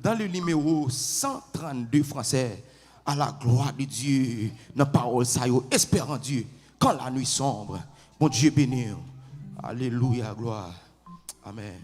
dans le numéro 132 français, à la gloire de Dieu, dans la parole, ça y est, espérant Dieu, quand la nuit sombre, mon Dieu béni. Alléluia, gloire. Amen.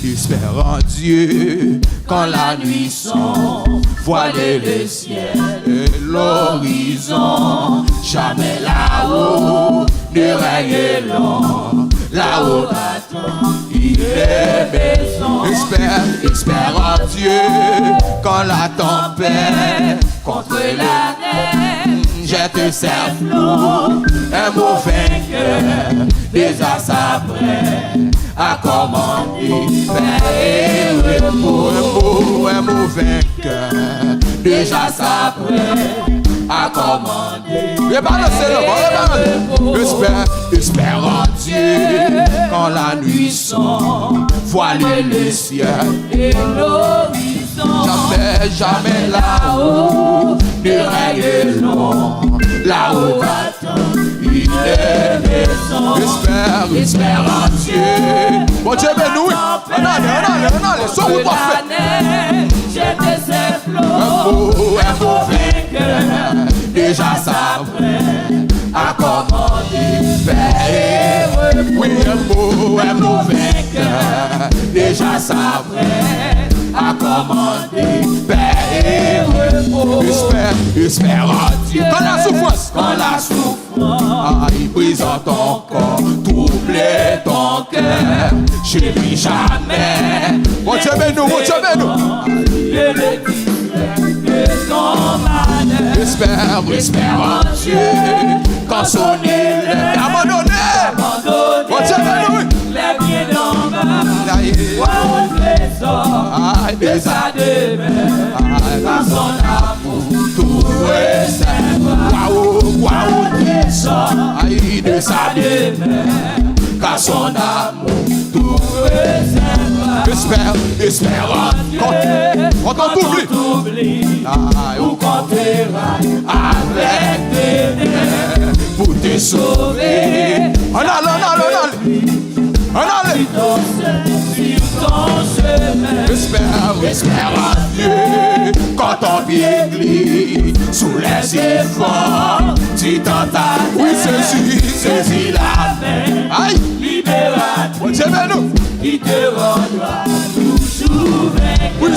Espère en Dieu quand la nuit sombre, voiler le ciel et l'horizon. Jamais là-haut ne règne l'ombre, là-haut attend, il est maison. Espère en Dieu quand la tempête contre la neige jette ses flots. Un mot vainqueur déjà s'apprête à commander paix et repos. Un mot vainqueur déjà s'apprête à commander. Espère en Dieu quand la nuit sombre, voiler le ciel et l'horizon. Jamais là-haut ne règne l'ombre, là-haut attend, il est maison. Espère en Dieu. Bon Dieu, ben nous, on allez, sois où parfait. Jette ses flots, un mot vainqueur déjà s'apprête à commander paix et repos. Oui, un mot vainqueur déjà s'apprête à commander paix et repos. Espère en Dieu quand la souffrance il brise ton corps, trouble ton cœur. Je lui jamais. Mon Dieu, nous, mon Dieu, nous. Espère en Dieu quand sonner le abandonné. Mon Dieu, nous. Les pieds d'en bas, au trésor de sa demeure, par son amour tout recevra. Au trésor de sa demeure, car son amour tout recevra. Espère en Dieu quand on t'oublie, ou quand t'es avec ténèbres pour te sauver. On allez. Sur ton chemin. Espère en Dieu quand ton pied glisse sous les efforts. Tu t'entends. Oui, saisis la main. Aïe. Libératrice. Qui te rendra toujours vainqueur. Oui,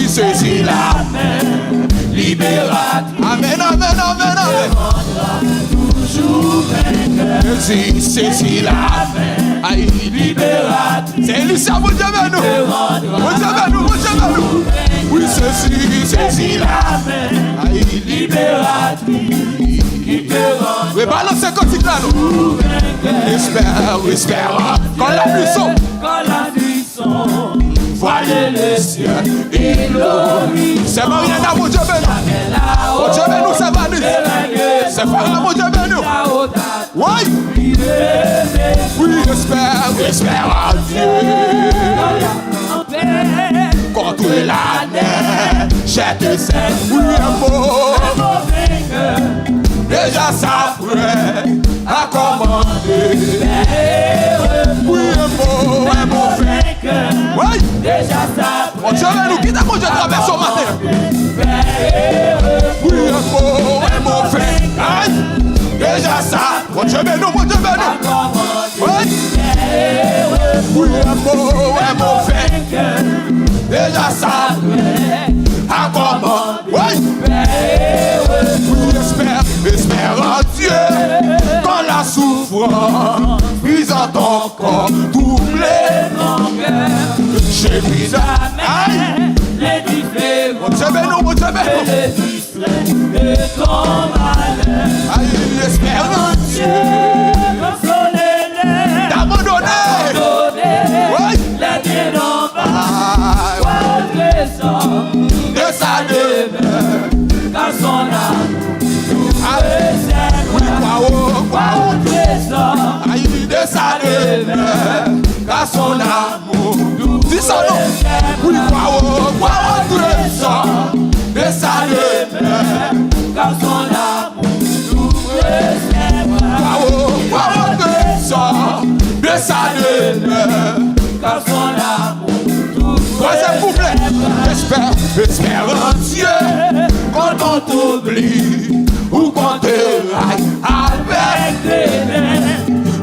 saisis la main. Libératrice. Amen. Te rendra toujours vainqueur. Saisis la main. Aïe, libératrice. C'est Elisha, mon Dieu, nous. Oui, saisis la main. Aïe, libératrice. Qui te rendra. Oui, balancez comme là, nous. Espère. Quand la nuit sombre, voiler le ciel et l'horizon. C'est Mariana, mon Dieu, mon Dieu, nous, c'est Vanus. C'est Farah, mon Dieu, nous. Oui, espère en Dieu. Contre la neige, jette ses flots. Un mot vainqueur déjà s'apprête à commander. Oui, un mot vainqueur déjà s'apprête. Mon Dieu, nous quittons, mon Dieu, traverse au matin. Oui, un mot vainqueur déjà s'apprête. Mon Dieu, nous. Oui, un mot vainqueur déjà s'apprête à commander. Oui, quoi au trésor. Il de sa demeure, car son amour. Dis ça non. Oui, quoi au trésor de sa demeure, car son amour nous préservera. Quoi au trésor de sa demeure, car son amour nous préservera. Espère en Dieu quand on t'oublie ou qu'on te raille avec des mains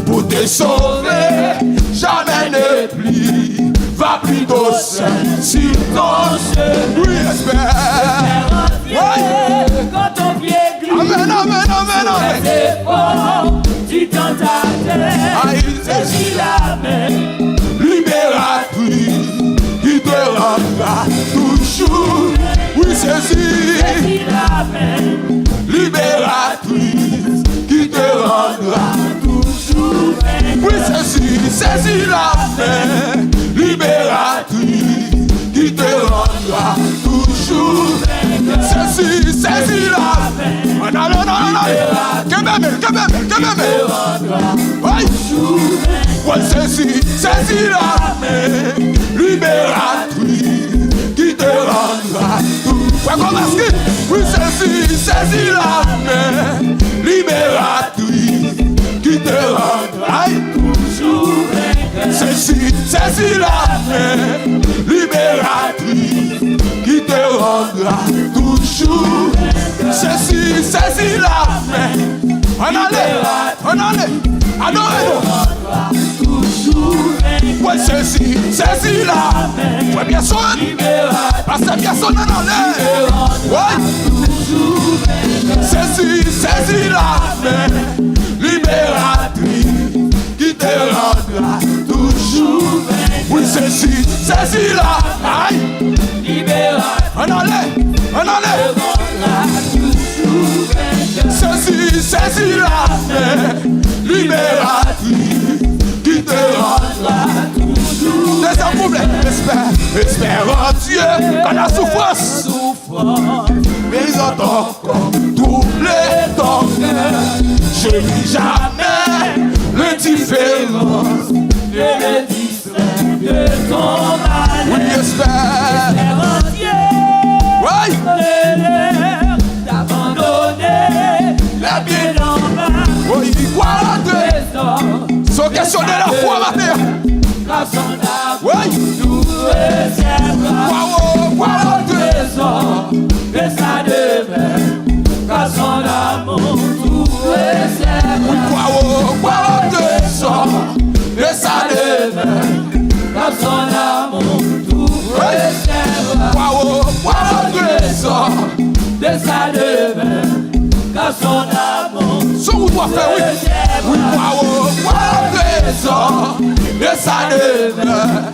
pour te sauver. Jamais ne plie, va plutôt seul sur ton chemin. Oui, espère en Dieu quand ton pied glisse. Amen, amen, amen, amen. C'est fort, tu tends ta tête, saisis la main libératrice qui te rendra toujours. Oui, saisis la main libératrice qui te rendra toujours. Oui, saisis la main libératrice qui te rendra toujours. Saisis la main. Non, non, non, non. Que même. Oui, saisis la main libératrice qui te rendra toujours. Oui, saisis la main libératrice qui te rendra toujours. Saisis la main libératrice qui te rendra toujours. Saisis la main. On allait. Ouais, saisis la main. Ouais, bien sûr. Parce que bien sûr, on allait. Ouais. Saisis la main libératrice qui te rendra toujours. Oui, saisis la main libératrice. On allait. Saisis la main libératrice qui te rendra toujours. Espère en Dieu quand la souffrance mais ils ont encore troublé ton cœur. Je vis jamais l'indifférence de le distraire de ton malheur. Oui, espère en Dieu. Oui. D'abandonner la bien en bas. Oui, quoi de sont questions de la foi, ma terre. Car son amour nous réservera. Quoi au trésor de sa demeure. Car son amour nous réservera. Quoi au trésor de sa demeure. Car son amour nous réservera. Quoi au trésor de sa demeure. Car son amour nous réservera. Oui, quoi au trésor de sa demeure.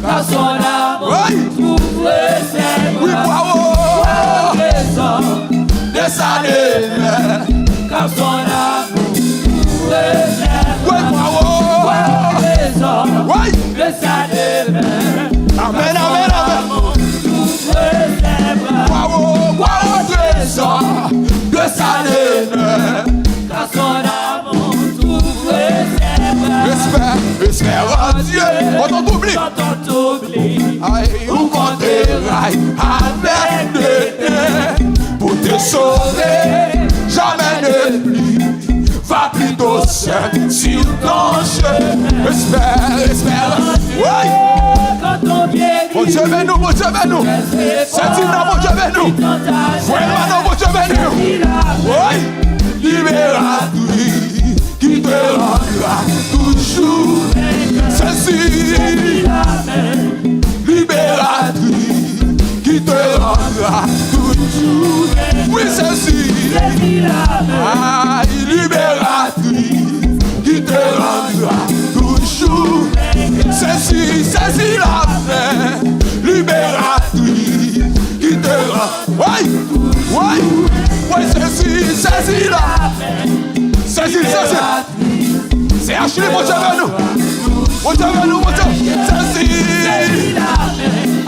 Car son amour nous réservera. Oui, quoi au trésor de sa demeure. Car son amour nous réservera. Oui, quoi au trésor de sa demeure. Amen, amen, amen. Nous réservera. Quoi au trésor de sa demeure. Car son amour nous réservera. Espère en Dieu. Quand on t'oublie. Ou qu'on te raille avec des mains pour te sauver. Jamais ne plie. Va plutôt seul sur ton chemin. Espère. Oui. Mon Dieu, nous, mon Dieu, nous. C'est une mon Dieu, nous. Vraiment, mon Dieu, nous. Oui. Libératrice qui te rendra toujours. Ceci. Libératrice qui te rendra toujours. Oui, ceci. Libératrice qui te rendra toujours. Saisis la main libératrice qui te rend. Oui, saisis la main. Saisis. C'est Achille, mon Dieu, mon Dieu, mon Dieu. Saisis la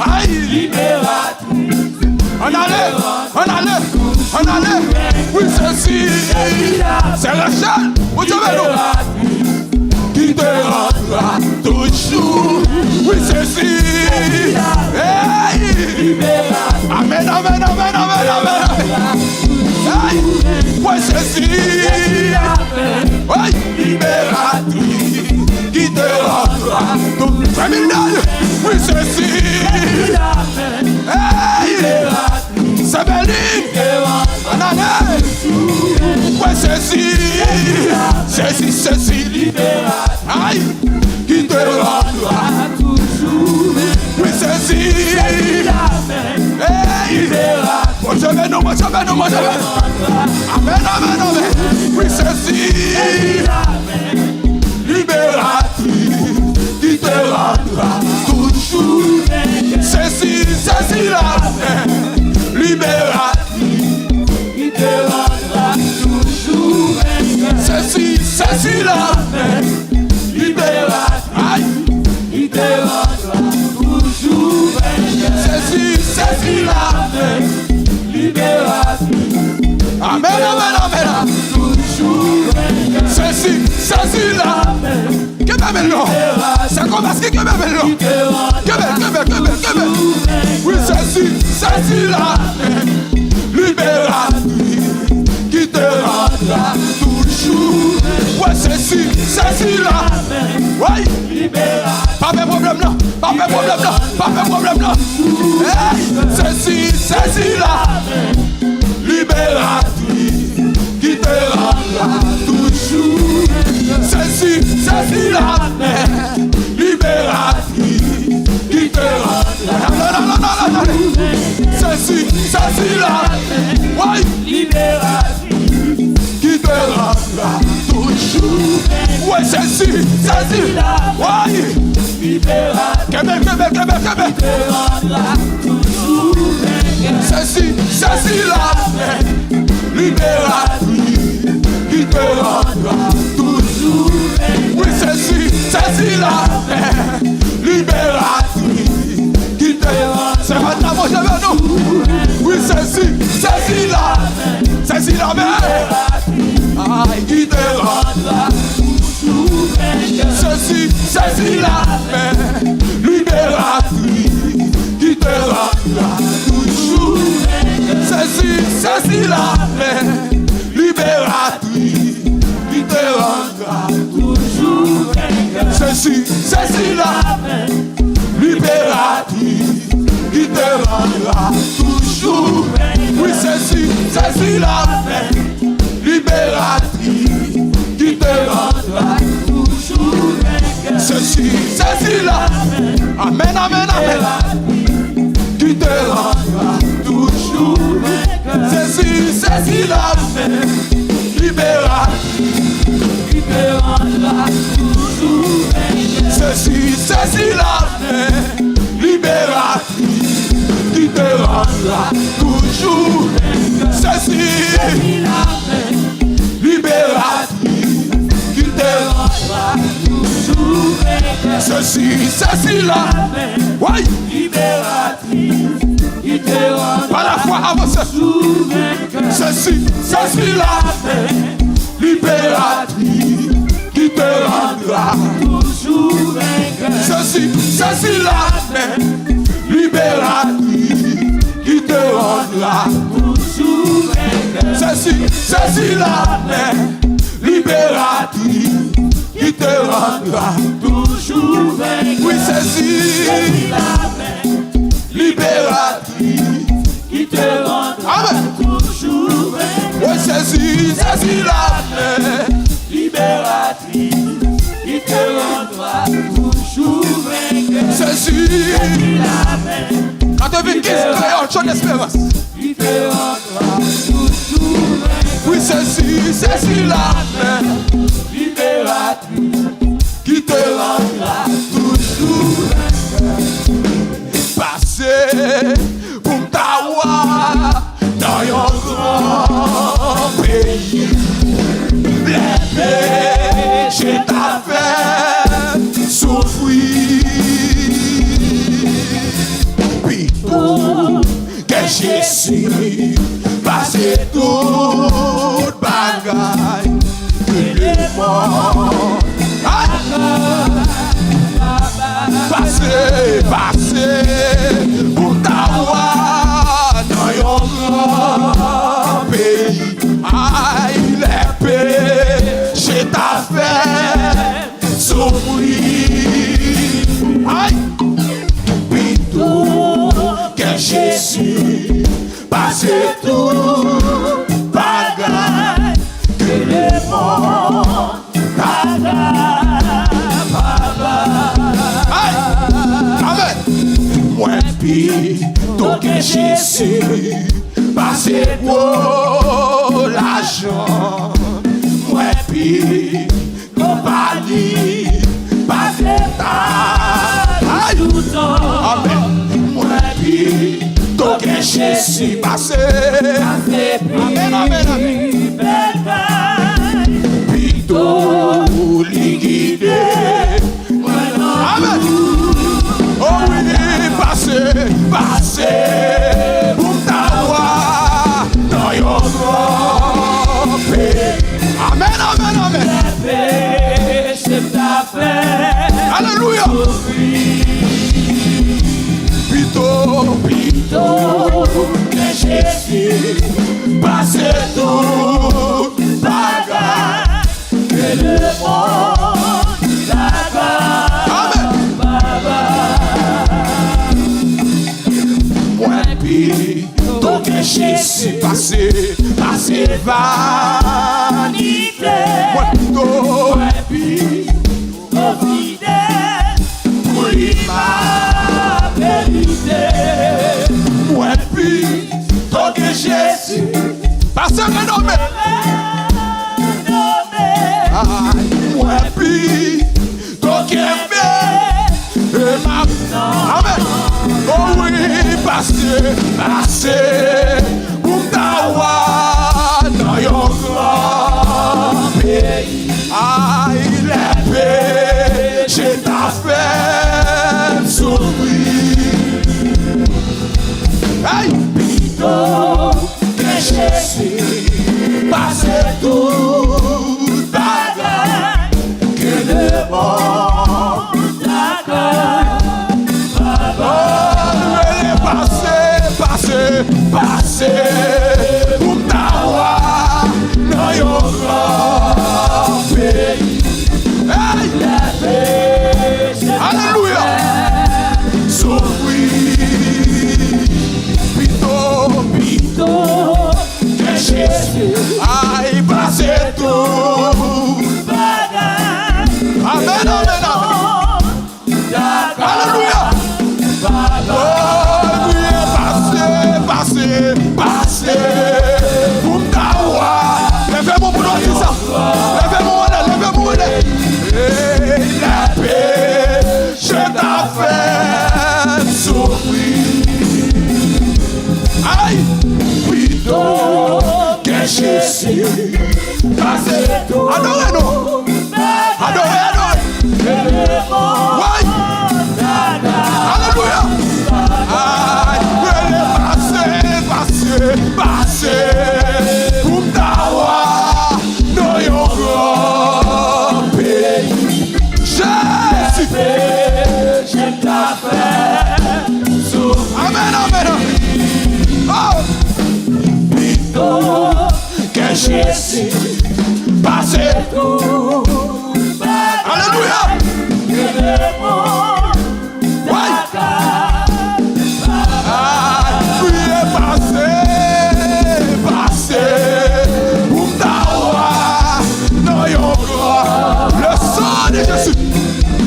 main libératrice En allait. Oui, ceci. C'est Rachel. Où tu veux nous? Qui te rendra toujours. Oui, ceci. Hey. Amen, amen, amen, amen, amen. Hey. Oui, ceci. Oui, libératrice. Qui te rendra toujours. Familial. Oui, ceci. Hey. Sabeline. En allait. Oui, ceci. Ceci, libératrice. Aïe, qui te rendra toujours. Oui, ceci. Hey, moi je vais nous. Amen, amen, amen. Oui, ceci. Libératrice, qui te rendra toujours. Ceci, la libératrice, qui te rendra toujours. Ceci, la libératrice, aïe, qui te rendra toujours. Ceci, la libératrice. Amen, amen, amen. Toujours. Ceci, la. Que belle nom. C'est comme parce que belle nom. Que belle. Oui, ceci, la libératrice, qui te rendra toujours. Ouais, ceci, là. Ouais, pas de problème là. Hey, ceci, là. Libératrice, qui te rendra toujours. Ceci, là. Libératrice, qui te rendra. Non. Ceci, là. Ouais, libératrice, qui te rendra toujours. Ouais, ceci, ouais, libératrice, Québec, ceci, là, libératrice, qui te rendra toujours. Oui, ceci, là, libératrice, qui te rendra. C'est maintenant, moi, j'avais nous. Oui, ceci, là, aïe, qui te rendra toujours. Ceci, là, libératrice, qui te rendra toujours. Ceci, là, libératrice, qui te rendra toujours. Ceci, là, libératrice, qui te rendra toujours. Oui, ceci, là, libératrice, qui te rendra toujours. Ceci, là, amen, amen, amen, qui te rendra toujours. Ceci, là, libératrice, qui te rendra toujours. Ceci, là, libératrice, qui te rendra toujours. Ceci, libératrice, qui te rendra toujours. Ceci, là, ouais, libératrice, qui te rendra. Par la foi avancée. Ceci, là, libératrice, qui te rendra toujours. Ceci, là, libératrice, qui te rendra toujours. Ceci, là, libératrice, qui te rendra toujours. Oui, ceci, libératrice, qui te rendra toujours. Oui, ceci, là, libératrice, qui te rendra toujours. Ceci, quand tu vis qu'il créole, chante d'espérance, qui te rendra toujours. Oui, ceci, là, libératrice, qui te rendra toujours. Passez pour m'tawa dans un grand pays. Les péchés t'a fait souffrir. Puis tout que Jésus Jésus, passer toute bagaille, que le monde. Passer, pour t'avoir dans yon grand pays. Aïe, les péchés t'a fait souffrir. Aïe, plutôt que Jésus, passer tout bagaille, que le monde plutôt que Jésus, passer pour l'argent. Moi, puis, compagnie, passer ta tout le temps. Amen. Moi, plutôt que Jésus, passer. Amen, amen, amen. Plutôt, les guider. Amen. Oh oui, passer, pour t'avoir dans yon grand pays. Amen, amen, amen. Alléluia. Plutôt que Jésus, passer tout bagarre, que le monde bagarre. Amen. Plutôt que Jésus, passer vanité. Moi plutôt fidèle pour ma vérité. Moi plutôt que Jésus, passer renommé. Moi plutôt que amen. Oh oui, passer pour t'avoir dans yon grand pays. Aïe, les péchés t'a fait souffrir. Aïe, plutôt que Jésus, passer tout bagaille, que le monde t'accorde. Passer pour t'avoir dans yon grand pays. Hey! Alléluia! Souffrir, plutôt que Jésus aille passer tout. Amen, amen, amen. Alléluia! Passer pour t'avoir. Levez-moi pour nous dire ça. Levez-moi. Et la paix, je t'ai fait souffrir. Aïe, plutôt que Jésus, passer tout. Adorez-nous. Adorez. Oui. Alléluia. Passer pour t'avoir dans yon grand pays. Jésus, je t'ai fait souffrir. Amen, amen. Oh, plutôt que Jésus, passer tout. Alléluia.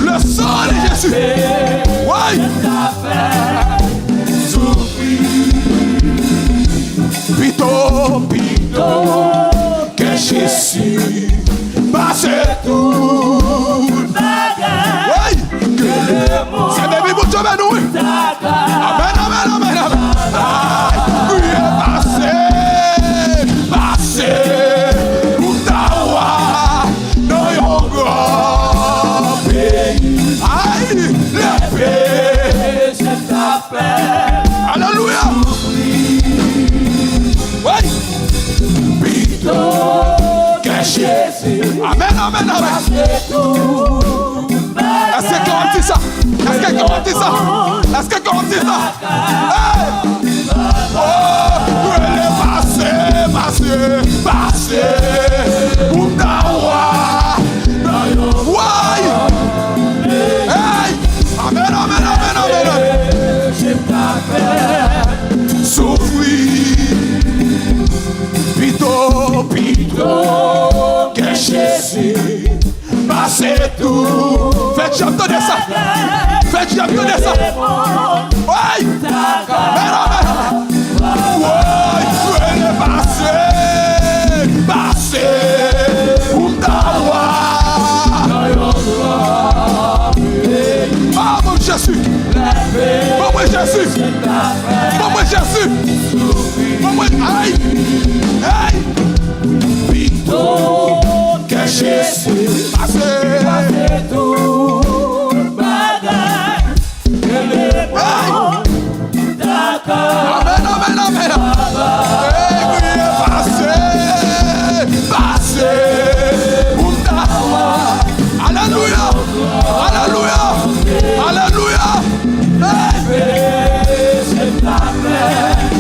Le sang de Jésus. Ouais. Plutôt que Jésus passe Jésus. Amen, amen, amen. Est-ce que quelqu'un dit ça? Est-ce que quelqu'un dit ça? Est-ce que quelqu'un dit ça? Hey! Oh, elle est passée. Outawa. Ouais. Hey! Amen, amen, amen, amen, amen. Souffrir. Pito, que Jésus. Passez tout. Faites j'entends ça. Faites j'entends ça. Ouais. Ouais, elle est passée. Outawa. Ah mon Jésus. Bon moi Jésus. Bon moi Jésus. Bon moi aïe. Aïe. Pito. Que Jésus passe tout bagage que le bon d'accord. Amen, amen, amen. Passe Alléluia, Alléluia, Alléluia.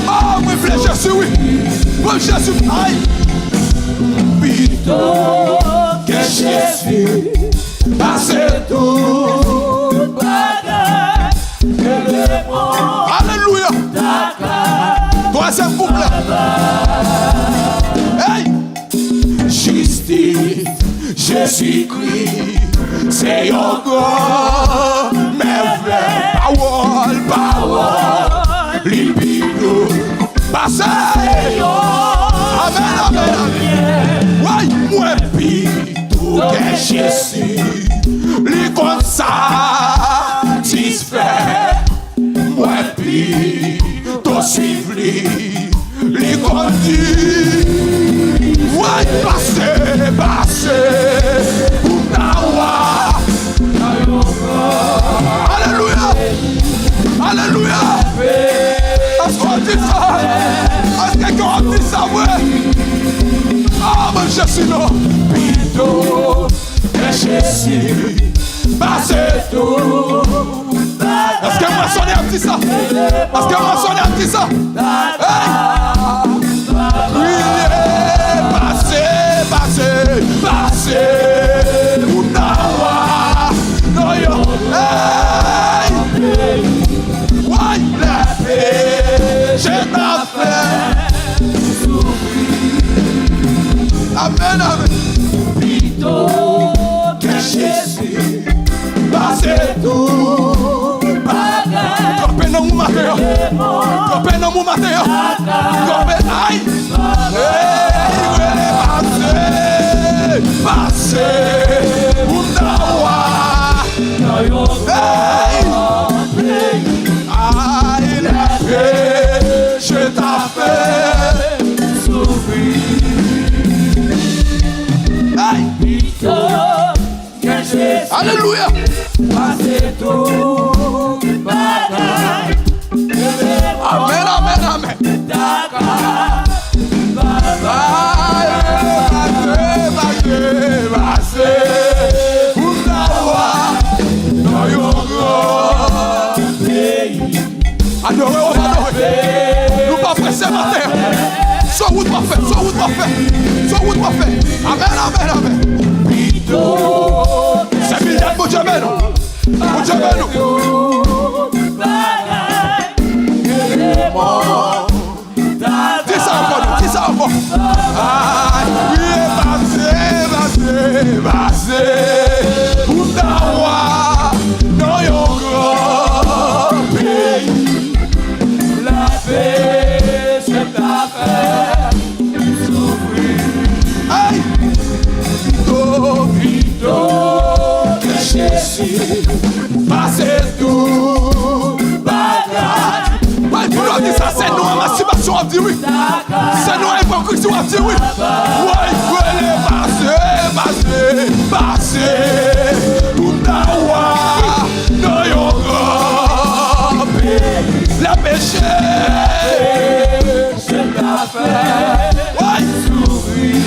Oh, oui, frère Jésus, oui. Oui, Jésus, aïe. Pito, que Jésus passe tout bagage que le bon. Alléluia. Troisième couplet. Hey. Justice, Jésus-Christ, c'est encore merveille. Parole, libido, passé. Amen, amen, amen. Ouais, moi, pito, que Jésus, lui comme satisfait. Moi, pito, suivre lui conduit. Ouais, passé, Outawa. Alléluia, Alléluia. Est-ce qu'on dit ça? Est-ce que quelqu'un dit ça, ouais? Ah, mon Jésus, non. Pito, que Jésus, passe tout. Est-ce que moi, sonne dit ça? Est-ce que moi, sonne dit ça? Hey! Oui, passé, Outawa. No, yo, hey! Ouais, la paix, je t'en fais. Amen, amen. Pito, que Jésus passe tout bagage. Copé non mou matéo. Copé non mou matéo. Copé aïe. Passé, Outawa. Hey. Aïe, la paix, je t'appelle. Souffrir. Alléluia. Amen, amen, amen. Adorez. Nous pas pressés matin. Sois où tu vas faire. Amen, amen, amen. C'est bien, mon Dieu, amen. Mon Dieu, amen. Dis ça encore. Oui, passé. Outawa, dans your grand pays. La paix, c'est ta paix. Souffrir. Aïe. Vito, que Jésus passe tout bagage. Ouais, tu dois dire ça, c'est nous, émancipation, on dit oui. C'est nous, hypocrisie, on dit oui. Ouais, passé. Outawa, dans your grand pays. La péché, c'est ta paix. Ouais, souffrir.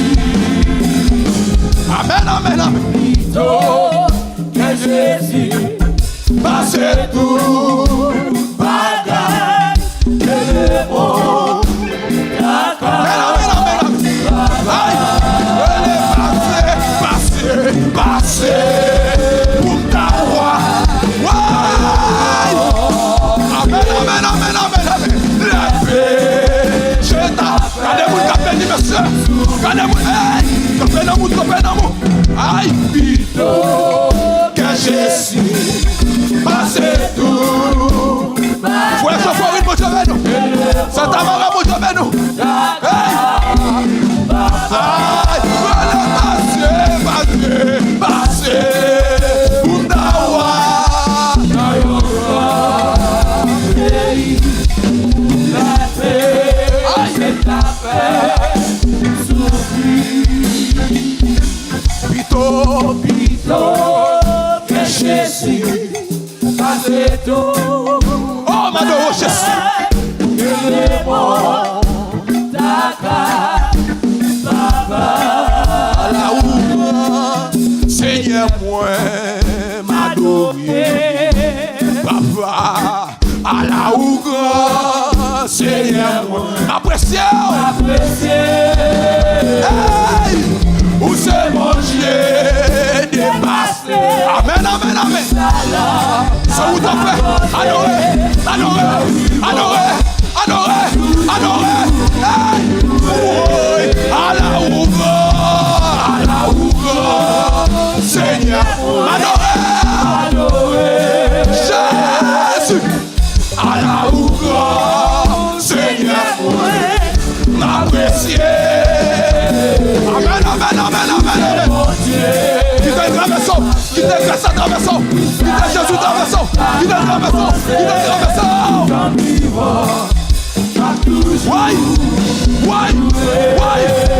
Campé d'amour. Aïe, plutôt que Jésus. Passez tout. Frère Jean-Florine, mon Dieu, nous. Santa Maria, mon Dieu, nous. Aïe, voilà, passez. Undawa. Pito, que Jésus, passez tout. Oh, madame Jésus. Seigneur, moi, m'adorer. Papa, à la ouga, Seigneur, moi, apprécier. Hey, où c'est mon Dieu dépassé. Amen. Ça vous t'en fait. Adorer. Hey, oui, à la ouga, Seigneur, adorer. Jésus, à la ouga, Seigneur, m'apprécier. Amen. Qui t'a traversé, qui t'a grâce à traversé, qui t'a Jésus traversé, qui t'a traversé. Why?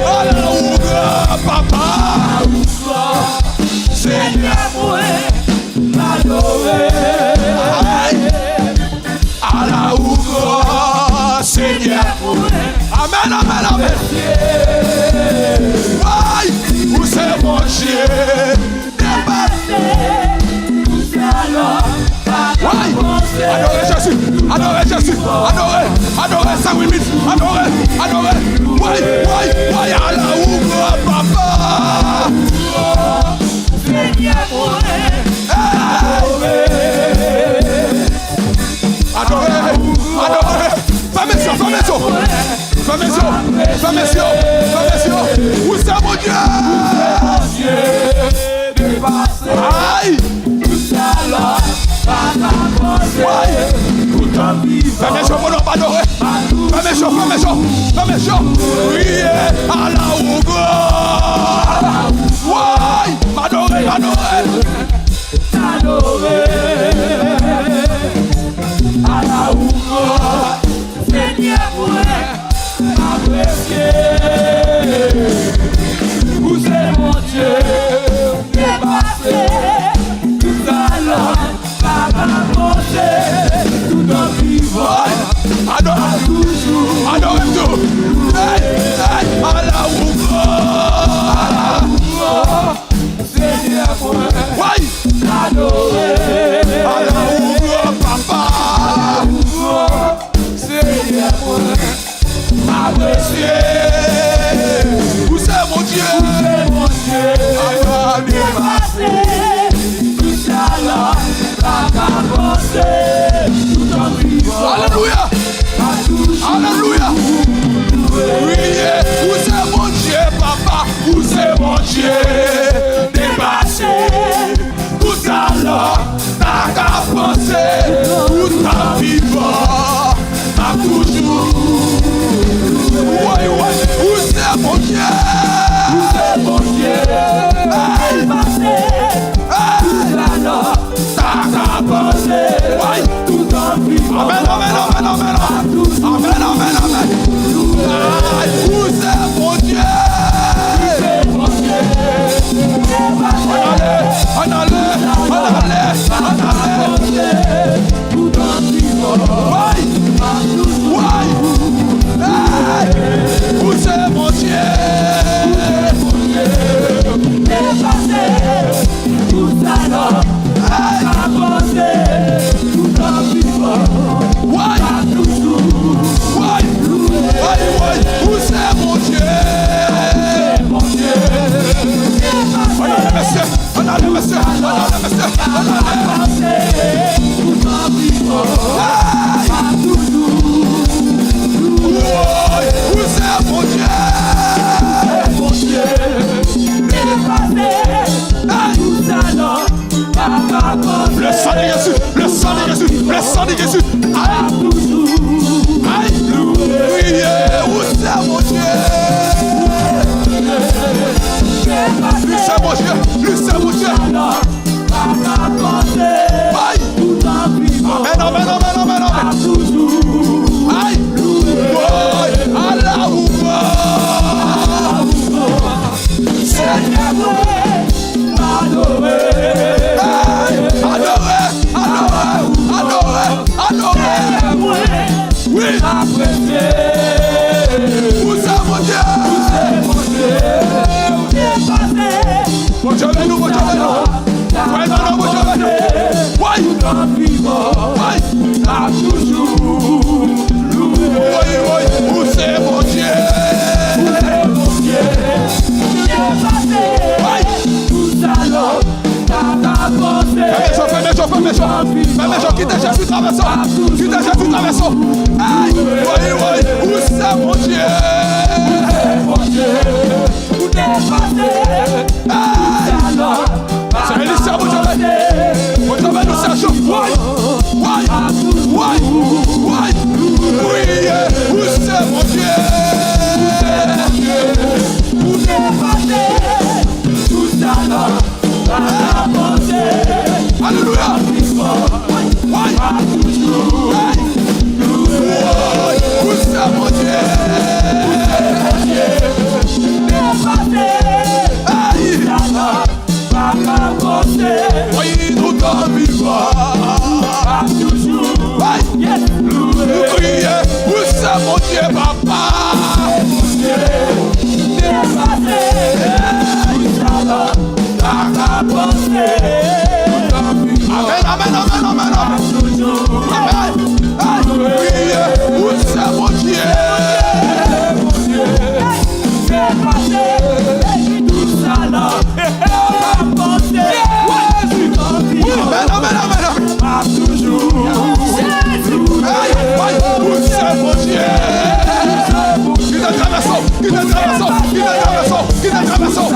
Alaouga, papa. Seigneur, m'adorer. Alaouga, Seigneur. Amen. Why? Où c'est mon Dieu dépassé. Why? Adorer Jésus. Adorer sans limite. Adorer. Why? Alaouga, papa. Adorer. Fais mes yeux. Où c'est mon Dieu? Aïe. Fais mes yeux, mon homme adoré. Fais mes yeux. Oui, à la ouga. Ouais, m'adorer. À la ouga. Seigneur, où c'est mon Dieu dépassé. Tout à l'heure, pas monter. Tout en vivant, adore tout. Hey, à la ouga. Seigneur, ouais. Adorer. À la ouga, papa. Seigneur, apprécier. Où c'est mon Dieu? Dépassé. Tout à l'heure, pas monter. Tout en vivant. Alléluia. Oui, où c'est mon Dieu, papa? Où c'est mon Dieu dépassé? Tout à l'heure, t'as qu'à penser. Tout en vivant, t'as toujours. Ouais, où c'est mon Dieu? Dépassé. Tout à l'heure, t'as qu'à penser. Tout en vivant. Amen. Où c'est mon Dieu? On allait. Tout en vivant. Jésus. Aïe, aïe, priez, où c'est mon Dieu? Lui c'est mon Dieu, lui c'est mon Dieu. Aïe, amen, amen, amen, amen, amen. Aïe, Allah ouvre. Seigneur, adoré, adoré, adoré, adoré, adoré. Oui, apprécié. Où c'est mon Dieu? Mon Dieu, nous, mon Dieu, nous. Ouais, non, mon Dieu, nous. Ouais, ouais, a toujours loué. Oui, oui, où c'est mon Dieu? Où c'est mon Dieu? Fais-moi, quitte Jésus traversant. Quitte Jésus traversant. Aïe, oui, oui, où c'est mon Dieu? C'est Élysée, mon Dieu. Mon Dieu, nous cherchons. Oui, où c'est mon Dieu? Alléluia. Où c'est mon Dieu? Oui, nous t'en vivons. Nous crions, où c'est mon Dieu, papa? Amen, amen, amen, amen, amen. Amen. Criez, où c'est mon Dieu? Amen, amen, amen. Où c'est mon Dieu? Qui te traversons, qui te traversons, qui te traversons, qui te traversons.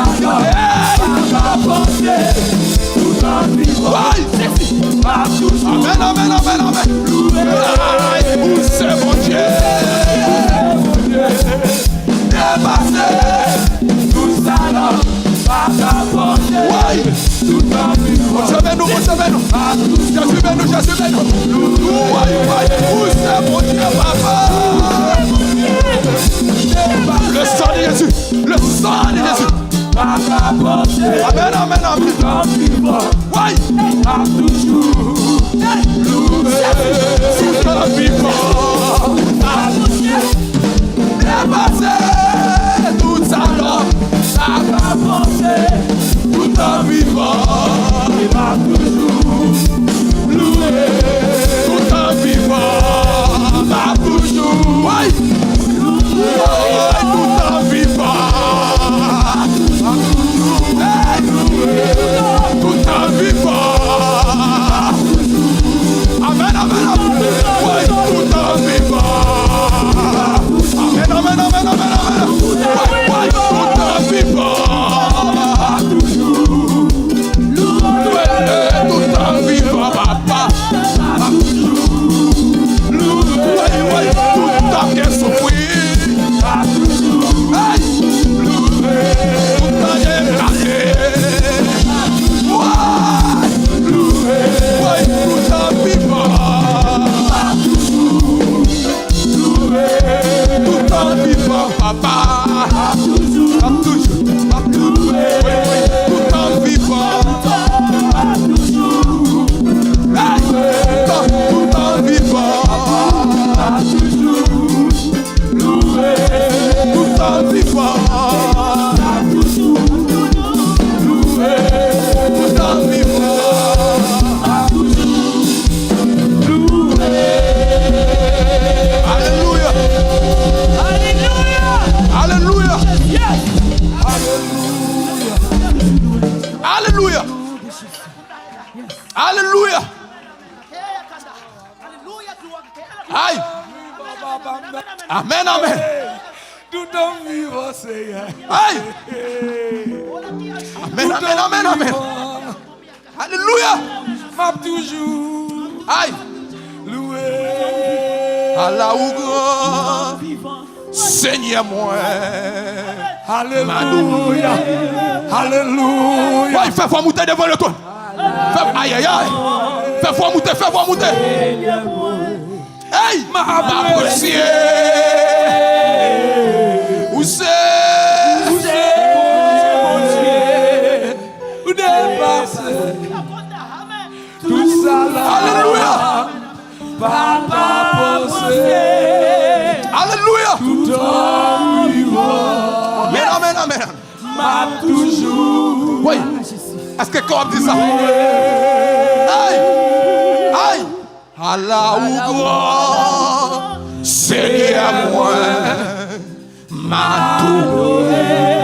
Amen, amen, amen, amen. Où c'est mon Dieu? Dépassé, nous allons pas t'apporter. Recevez-nous, recevez-nous. Jésus, nous, Jésus, nous. Où c'est mon Dieu, papa? Le sang de Jésus, le sang de Jésus. Amen, amen, amen. Oui. Tout en vivant. Dépassé, tout ça l'homme. Tout en vivant. Tout en vivant. Oui. Tout en vivant. Tout en vivant. Amen, amen, amen. Oui, tout en vivant. Amen, amen, amen, amen, amen. Oui, tout en vivant. Tout en vivant, papa. Oui, tout en bien souffrir. Papa, toujours, tout en vivant, tout en vivant, tout en vivant, Alléluia. Alléluia. Yes. Alléluia. Alléluia. Aïe. Amen, amen. Tout en vivant, Seigneur. Aïe. Amen, amen, amen, amen. Alléluia. M'a toujours aïe loué. Allah ou grand, Seigneur moi. Alléluia. Alléluia. Ouais, fais voir monter devant le trône. Aïe, aïe, aïe. Fais voir monter, fais voir monter. Hey, ma apprécié. Où c'est? Où dépasse tout ça là. Alléluia. Papa pensé. Alléluia. Tout homme vivant. Amen, amen, amen. M'a toujours. Oui. Est-ce que comme dit ça? Aïe. Aïe. Allah ou grand, Seigneur moi, m'a tout.